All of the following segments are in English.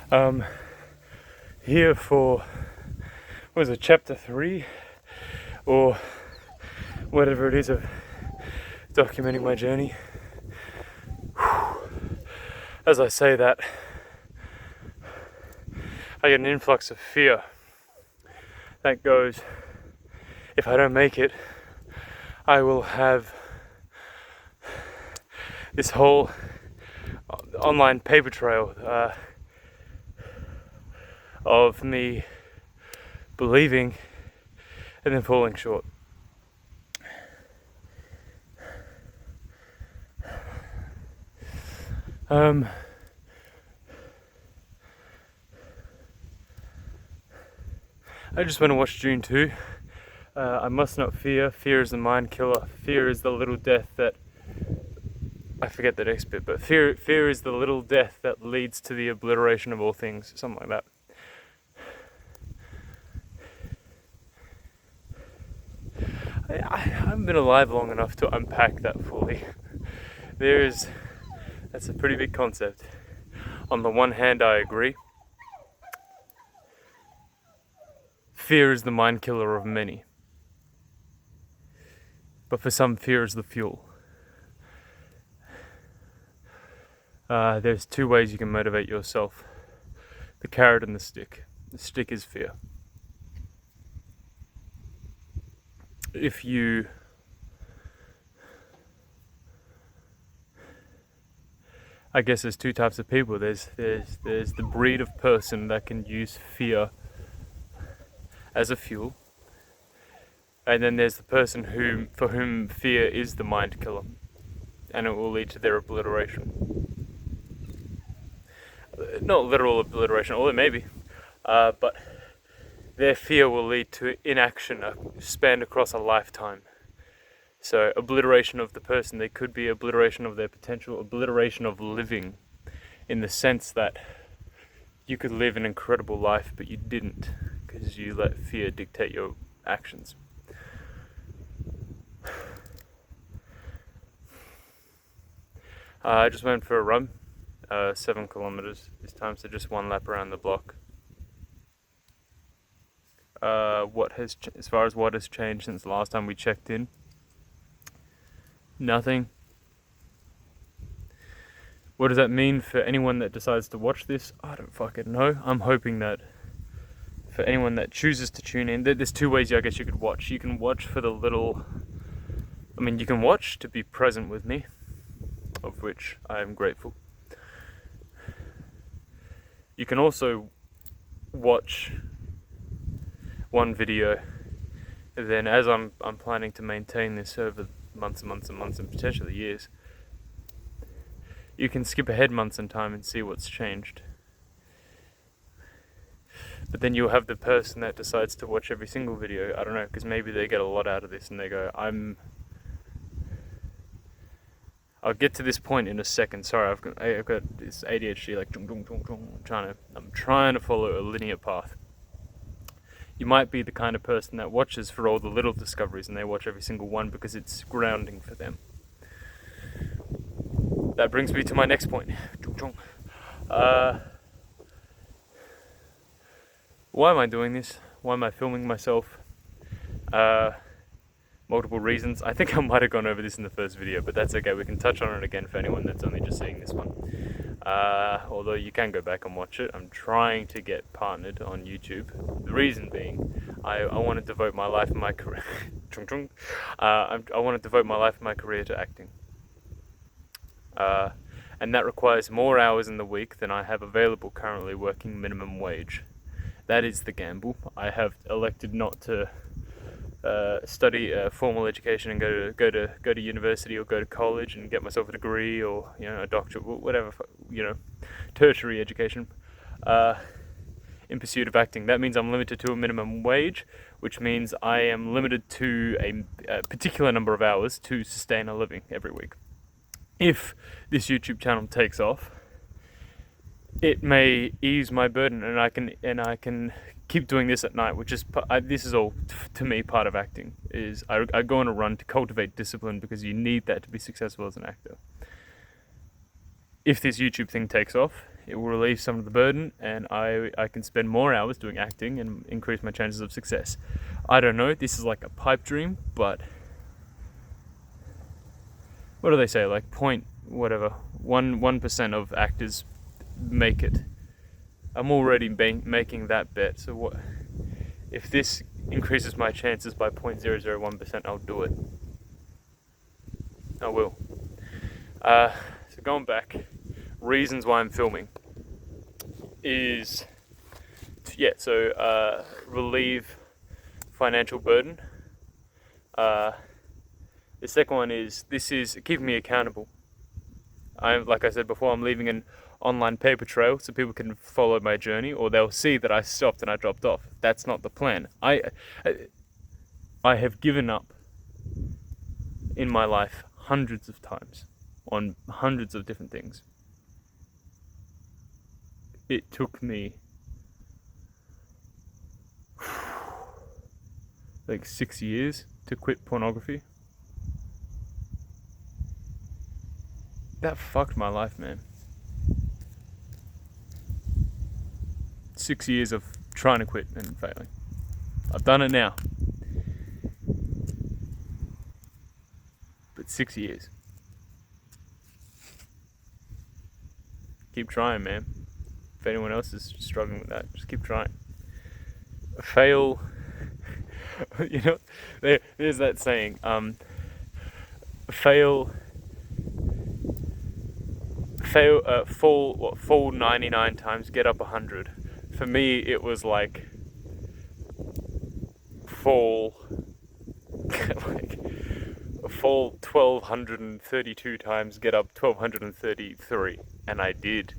Here for, what was it, chapter 3 or whatever it is of documenting my journey. As I say that, I get an influx of fear that goes, if I don't make it, I will have this whole online paper trail of me believing and then falling short. I just went and watched Dune 2. I must not fear. Fear is the mind killer. Fear is the little death that... I forget the next bit, but fear is the little death that leads to the obliteration of all things. Something like that. I haven't been alive long enough to unpack that fully. That's a pretty big concept. On the one hand, I agree. Fear is the mind killer of many. But for some, fear is the fuel. There's two ways you can motivate yourself. The carrot and the stick. The stick is fear. I guess there's two types of people. There's the breed of person that can use fear as a fuel, and then there's the person for whom fear is the mind killer, and it will lead to their obliteration. Not literal obliteration, although maybe, but their fear will lead to inaction spanned across a lifetime. So obliteration of the person, they could be obliteration of their potential, obliteration of living, in the sense that you could live an incredible life, but you didn't, because you let fear dictate your actions. I just went for a run, 7 kilometers this time, so just one lap around the block. As far as what has changed since the last time we checked in? Nothing. What does that mean for anyone that decides to watch this? I don't fucking know. I'm hoping that for anyone that chooses to tune in, there's two ways I guess you could watch. You can watch for you can watch to be present with me, of which I am grateful. You can also watch one video, and then as I'm planning to maintain this over months and months and months and potentially years, you can skip ahead months in time and see what's changed. But then you'll have the person that decides to watch every single video. I don't know, because maybe they get a lot out of this and they go, I'll get to this point in a second. Sorry, I've got this ADHD, like I'm trying to follow a linear path. You might be the kind of person that watches for all the little discoveries and they watch every single one because it's grounding for them. That brings me to my next point. Why am I doing this? Why am I filming myself? Multiple reasons. I think I might have gone over this in the first video, but that's okay. We can touch on it again for anyone that's only just seeing this one. Although you can go back and watch it. I'm trying to get partnered on YouTube. The reason being, I want to devote my life and my career. I want to devote my life and my career to acting. And that requires more hours in the week than I have available currently working minimum wage. That is the gamble. I have elected not to study formal education and go to university or go to college and get myself a degree or a doctorate, whatever, tertiary education in pursuit of acting. That means I'm limited to a minimum wage, which means I am limited to a particular number of hours to sustain a living every week. If this YouTube channel takes off, it may ease my burden, and I can keep doing this at night, which is this is all to me part of acting. Is I go on a run to cultivate discipline because you need that to be successful as an actor. If this YouTube thing takes off, it will relieve some of the burden, and I can spend more hours doing acting and increase my chances of success. I don't know, this is like a pipe dream, but what do they say, like 1% of actors make it. I'm already making that bet, so what if this increases my chances by 0.001%, I'll do it. I will. So going back, reasons why I'm filming is, relieve financial burden. The second one is, this is keeping me accountable. Like I said before, I'm leaving an online paper trail so people can follow my journey, or they'll see that I stopped and I dropped off. That's not the plan. I have given up in my life hundreds of times on hundreds of different things. It took me like 6 years to quit pornography. That fucked my life, man. 6 years of trying to quit and failing. I've done it now. But 6 years. Keep trying, man. If anyone else is struggling with that, just keep trying. Fail. You know, there's that saying, fall 99 times, get up 100. For me, it was like fall 1232 times, get up 1233, and I did.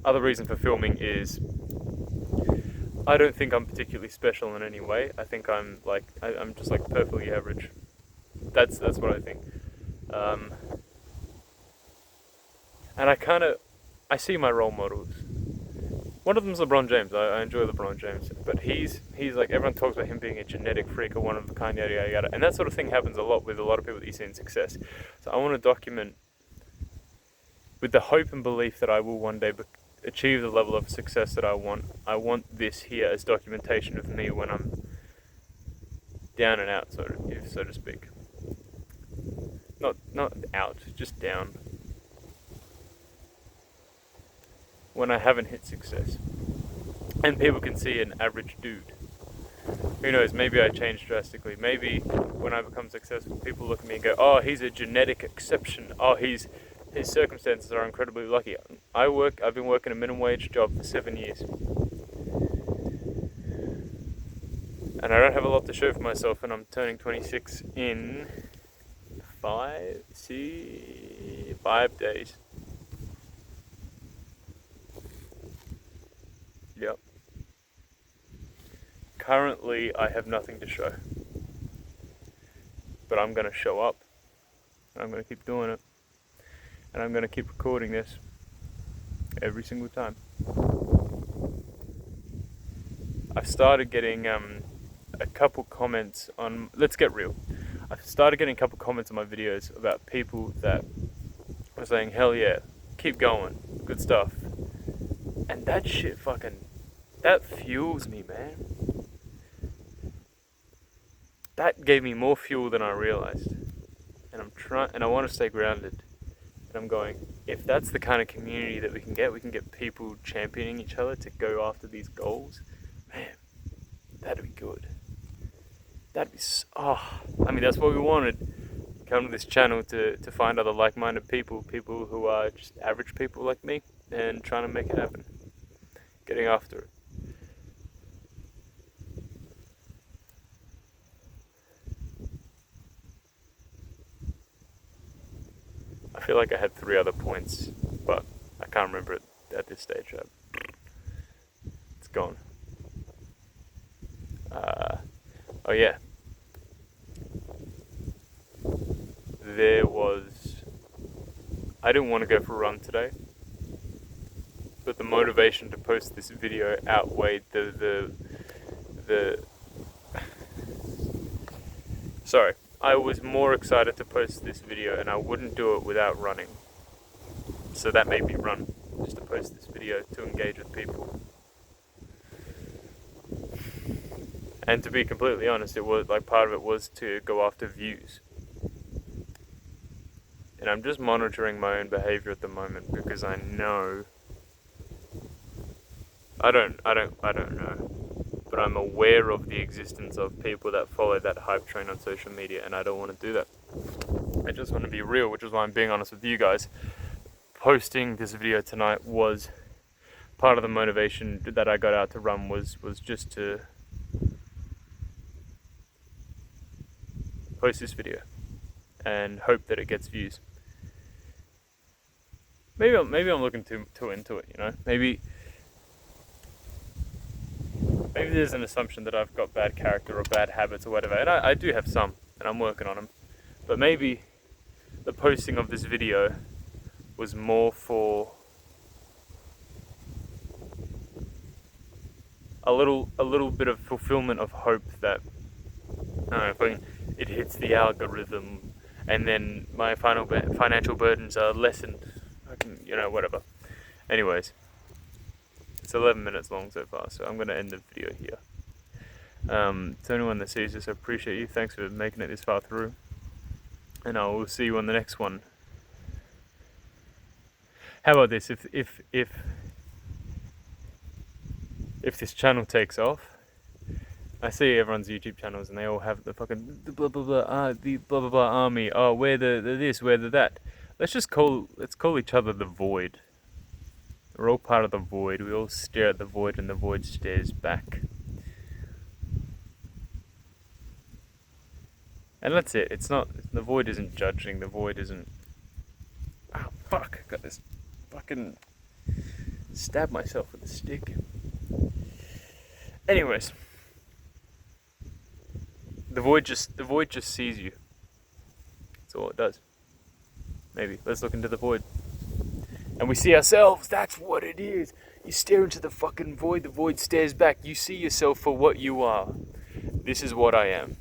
Other reason for filming is I don't think I'm particularly special in any way. I think I'm just like perfectly average. That's what I think. And I see my role models. One of them's LeBron James. I enjoy LeBron James, but he's like, everyone talks about him being a genetic freak or one of a kind, yada yada yada, and that sort of thing happens a lot with a lot of people that you see in success. So I want to document, with the hope and belief that I will one day achieve the level of success that I want. I want this here as documentation of me when I'm down and out, so to speak. Not out, just down. When I haven't hit success. And people can see an average dude. Who knows, maybe I change drastically. Maybe when I become successful, people look at me and go, oh, he's a genetic exception. Oh, his circumstances are incredibly lucky. I've been working a minimum wage job for 7 years. And I don't have a lot to show for myself, and I'm turning 26 in 5 days. Yep. Currently, I have nothing to show. But I'm going to show up. And I'm going to keep doing it. And I'm going to keep recording this every single time. I've started getting a couple comments on... Let's get real. I've started getting a couple comments on my videos about people that were saying, hell yeah, keep going, good stuff. And that shit that fuels me, man. That gave me more fuel than I realized. And I want to stay grounded. And I'm going, if that's the kind of community that we can get people championing each other to go after these goals, man, that'd be good. That's what we wanted. Come to this channel to find other like-minded people who are just average people like me, and trying to make it happen. Getting after it. I feel like I had 3 other points, but I can't remember it at this stage. It's gone. Oh yeah. I didn't want to go for a run today, but the motivation to post this video outweighed the Sorry, I was more excited to post this video, and I wouldn't do it without running. So that made me run, just to post this video to engage with people. And to be completely honest, it was like part of it was to go after views. And I'm just monitoring my own behavior at the moment because I know I don't know. But I'm aware of the existence of people that follow that hype train on social media, and I don't want to do that. I just want to be real, which is why I'm being honest with you guys. Posting this video tonight was part of the motivation that I got out to run was just to post this video and hope that it gets views. Maybe I'm looking too into it, you know. Maybe there's an assumption that I've got bad character or bad habits or whatever, and I do have some, and I'm working on them. But maybe the posting of this video was more for a little bit of fulfillment of hope that if it hits the algorithm, and then my financial burdens are lessened. Whatever. Anyways, it's 11 minutes long so far, so I'm going to end the video here. To anyone that sees this, I appreciate you. Thanks for making it this far through. And I will see you on the next one. How about this? If this channel takes off, I see everyone's YouTube channels and they all have the fucking blah blah blah, the blah blah blah army. Oh, we're the this, we're the that. Let's call each other the Void. We're all part of the Void. We all stare at the Void, and the Void stares back. And that's it. The Void isn't judging. The Void isn't. Oh fuck! I got this fucking stab myself with a stick. Anyways, the Void just sees you. That's all it does. Maybe let's look into the Void. And we see ourselves. That's what it is. You stare into the fucking Void. The Void stares back. You see yourself for what you are. This is what I am.